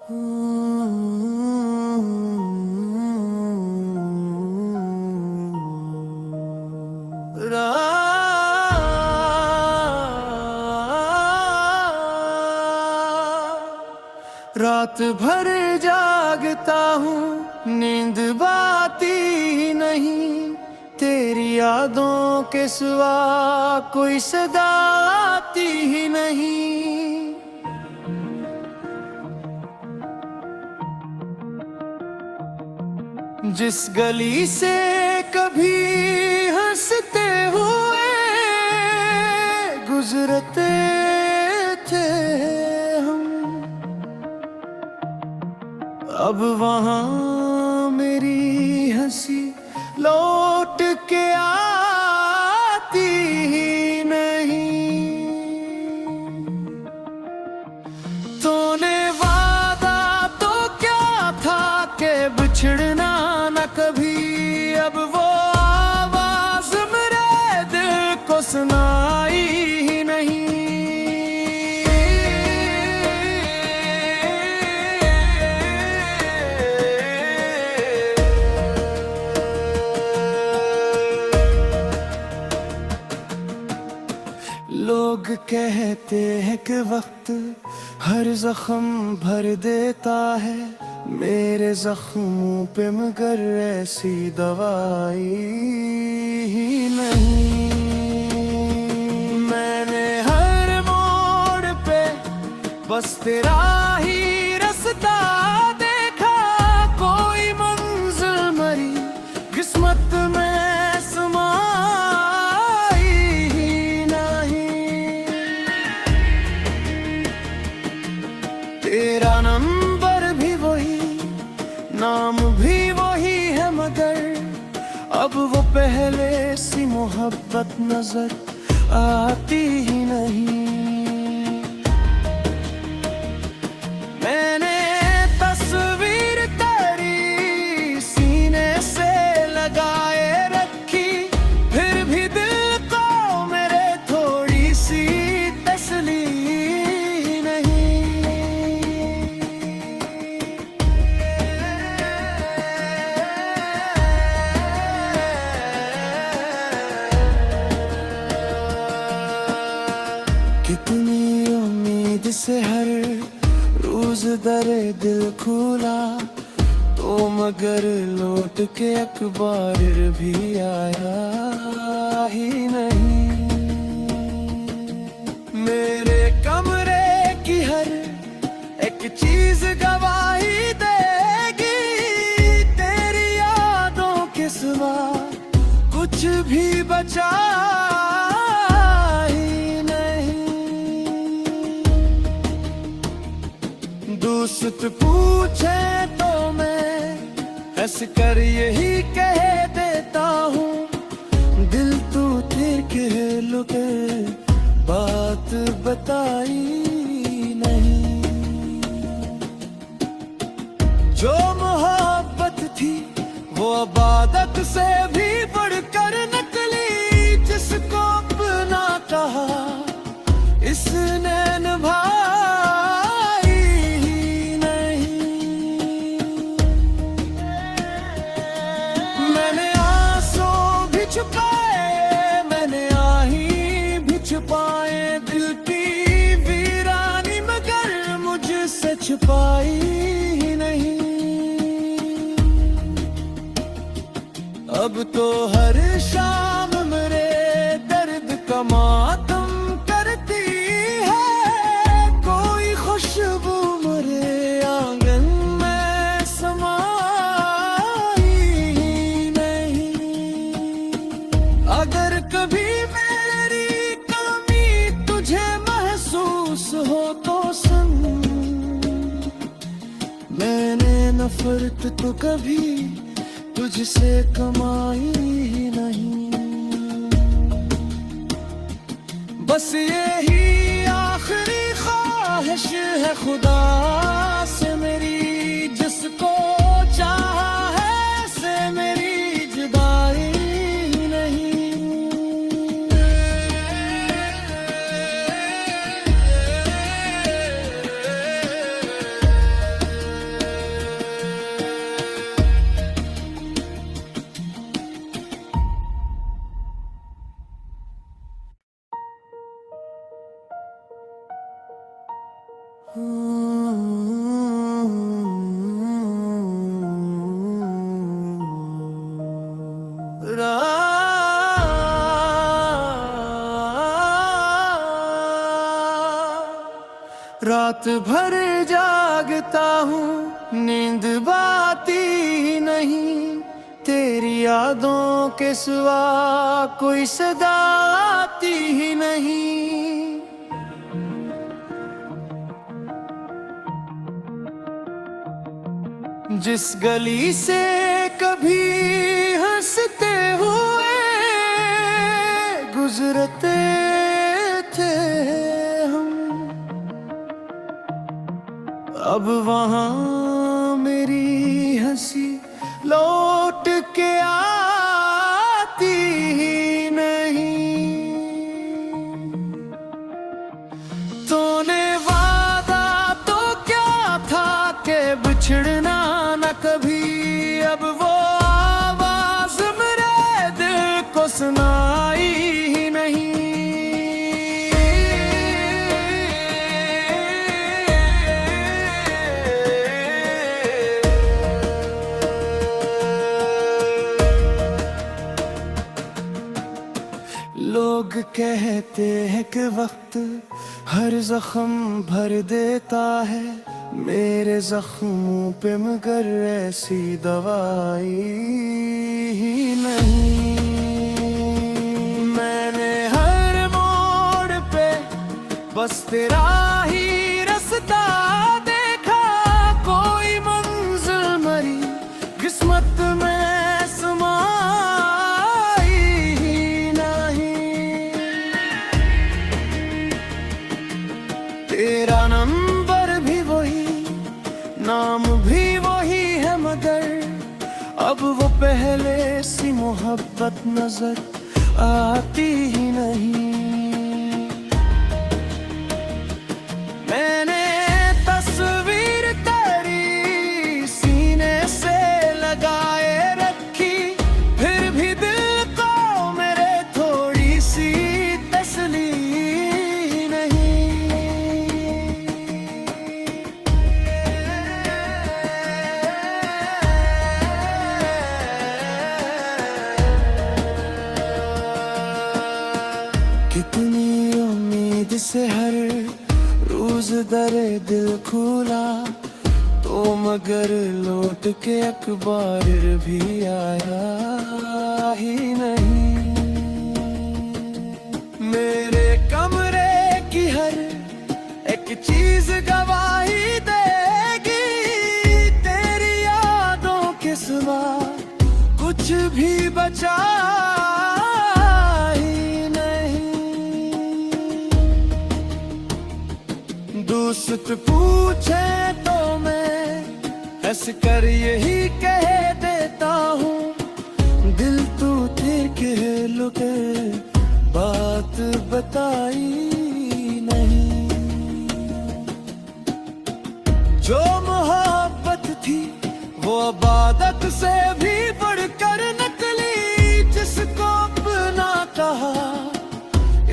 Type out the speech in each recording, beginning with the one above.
रात भर जागता हूँ, नींद आती ही नहीं, तेरी यादों के सिवा कोई सदा आती ही नहीं। जिस गली से कभी हंसते हुए गुजरते थे हम, अब वहाँ मेरी हंसी लौट के आती ही नहीं। तूने वादा तो क्या था कि बिछड़ना न कभी, अब वो आवाज मेरे दिल को सुनाई ही नहीं। लोग कहते हैं कि वक्त हर जख्म भर देता है, मेरे जख्मों पे मगर ऐसी दवाई ही नहीं। मैंने हर मोड़ पे बस तेरा ही रास्ता देखा, कोई मंजिल मरी किस्मत में तेरा नंबर भी वही, नाम भी वही है, मगर अब वो पहले सी मोहब्बत नजर आती ही नहीं। मैंने तस्वीर तेरी सीने से लगाए रखी, फिर भी दिल को मेरे थोड़ी सी तसल्ली कितनी उम्मीद से हर रोज दरे दिल खुला, तो मगर लौट के अखबार भी आया ही नहीं। मेरे कमरे की हर एक चीज गवाही देगी, तेरी यादों के सिवा कुछ भी बचा दोस्त पूछे तो मैं हंस कर यही कह देता हूँ, दिल तो थे के लुके बात बताई नहीं। जो मोहब्बत थी वो इबादत से भी बढ़कर निकली, जिसको अपना कहा इसने निभाई छुपाई ही नहीं। अब तो हर शाम मेरे दर्द का मातम करती है, कोई खुशबू मेरे आंगन में समाई ही नहीं। अगर कभी मेरी कमी तुझे महसूस हो तो सुन, मैंने नफरत तो कभी तुझसे कमाई ही नहीं। बस यही आखिरी ख्वाहिश है खुदा से मेरी, जिसको चाहा है से मेरी जुदाई नहीं। रात भर जागता हूँ, नींद आती ही नहीं, तेरी यादों के सिवा कोई सदा आती ही नहीं। जिस गली से कभी हंसते हुए गुजरते थे हम, अब वहाँ मेरी हंसी लौट के आती ही नहीं। तूने वादा तो क्या था कि बिछड़ना न कभी, अब वो आवाज मेरे दिल को सुनाई ही नहीं। लोग कहते हैं कि वक्त हर जख्म भर देता है, मेरे जख्मों पे मगर ऐसी दवाई ही नहीं। मैंने हर मोड़ पे बस तेरा ही रास्ता देखा, कोई मंजिल मरी किस्मत में तेरा नंबर भी वही, नाम भी वही है, मगर अब वो पहले सी मोहब्बत नजर आती ही नहीं। मैंने तस्वीर तेरी सीने से लगाए रखी, फिर भी दिल को मेरे थोड़ी सी तसली कितनी उम्मीद से हर रोज दरे दिल खुला, तो मगर लौट के अखबार भी आया ही नहीं। मेरे कमरे की हर एक चीज गवाही देगी, तेरी यादों के सिवा कुछ भी बचा दोस्त पूछे तो मैं हंस कर यही कह देता हूँ, दिल तू थे के लुके बात बताई नहीं। जो मोहब्बत थी वो इबादत से भी बढ़कर निकली, जिसको अपना कहा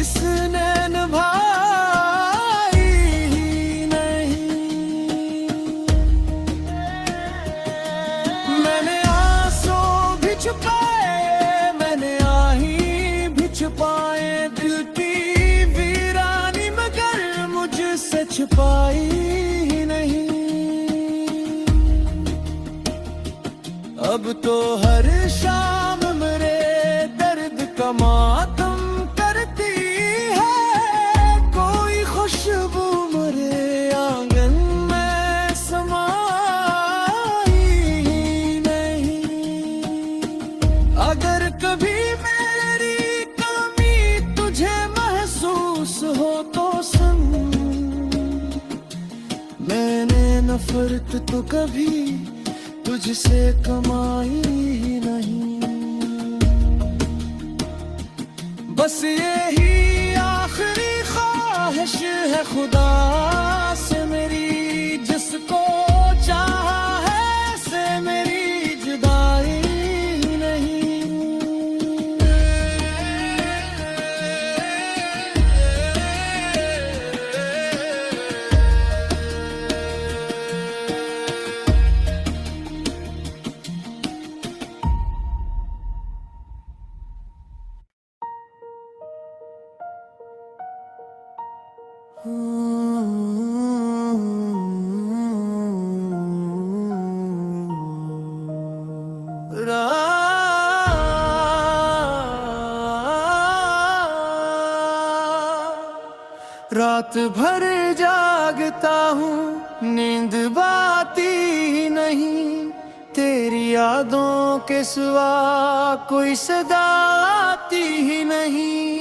इसने निभाया छुपाए, मैंने आही भी छुपाए, दिल की वीरानी मगर मुझसे छुपाई ही नहीं। अब तो हर शाम मेरे दर्द का मातम करती है, कोई खुशबू मेरे आंगन में समाई नहीं। अगर कभी मेरी कमी तुझे महसूस हो तो सुन, मैंने नफरत तो कभी तुझसे कमाई ही नहीं। बस यही आखिरी ख्वाहिश है खुदा से मेरी, जिसको चाहा है से मेरी जुदाई नहीं। रात भर जागता हूँ, नींद आती ही नहीं, तेरी यादों के सिवा कोई सदा आती ही नहीं।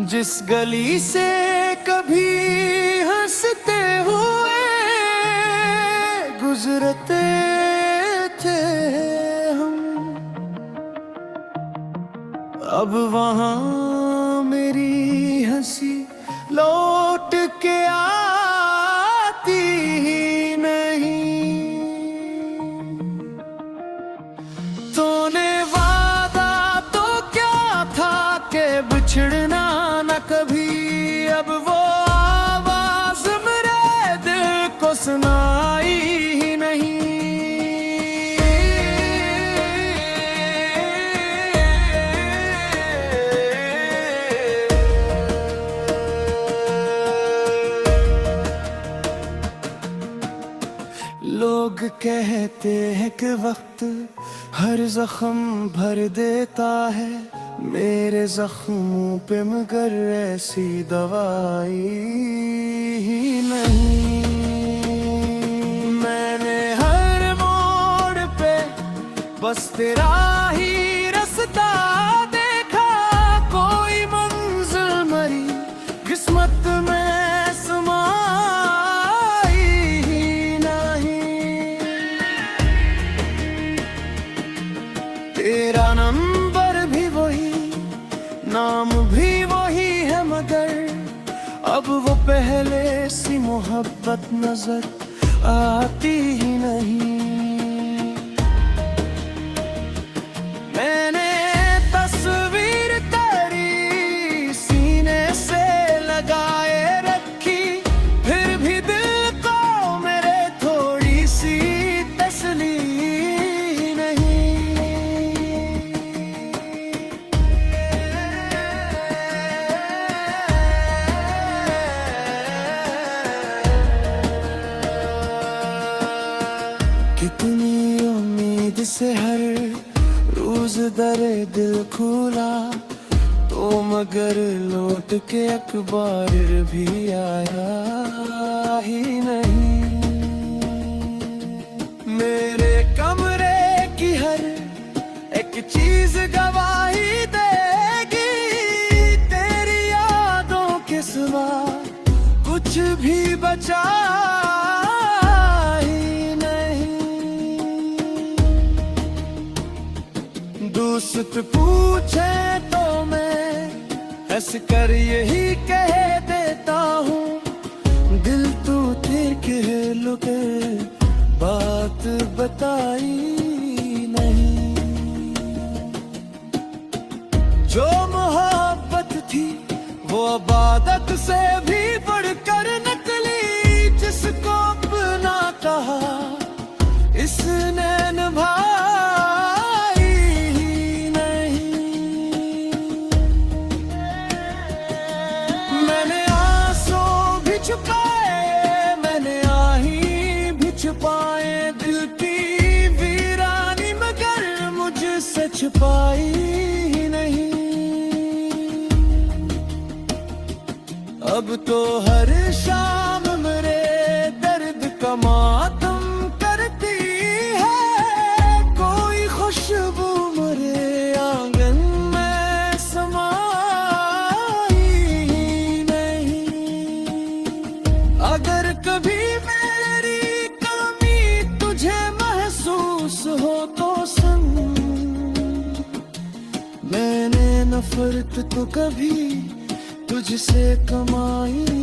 जिस गली से कभी हंसते हुए गुजरते थे हम, अब वहाँ मेरी हंसी लौट के आती ही नहीं। तूने वादा तो क्या था कि बिछड़ना न कभी, अब वो आवाज मेरे दिल को सुनाई ही नहीं। लोग कहते हैं कि वक्त हर जख्म भर देता है, मेरे जख्मों पे मगर ऐसी दवाई ही नहीं। मैंने हर मोड़ पे बस तेरा ही रास्ता देखा, कोई मंजिल मरी किस्मत में तेरा नंबर भी वही, नाम भी वही है, मगर अब वो पहले सी मोहब्बत नजर आती ही नहीं। मैंने तस्वीर तेरी सीने से लगाए रखी, फिर भी दिल को मेरे थोड़ी सी तसल्ली कितनी उम्मीद से हर रोज दरे दिल खुला, तो मगर लौट के अखबार भी आया ही नहीं। मेरे कमरे की हर एक चीज गवाही देगी, तेरी यादों के सिवा कुछ भी बचा दोस्त पूछे तो मैं हंस कर यही कह देता हूँ, दिल तो तेरे कहलों के बात बताई नहीं। जो मोहब्बत थी वो इबादत से भी बढ़कर निकली, जिसको अपना कहा इसने निभाया छुपाए दिल की वीरानी, मगर मुझसे छुपाई ही नहीं। अब तो हर शाम मेरे दर्द का मातम करती है, कोई खुशबू मेरे आंगन में समाई ही नहीं। अगर कभी हो तो संग, मैंने नफरत तो कभी तुझसे कमाई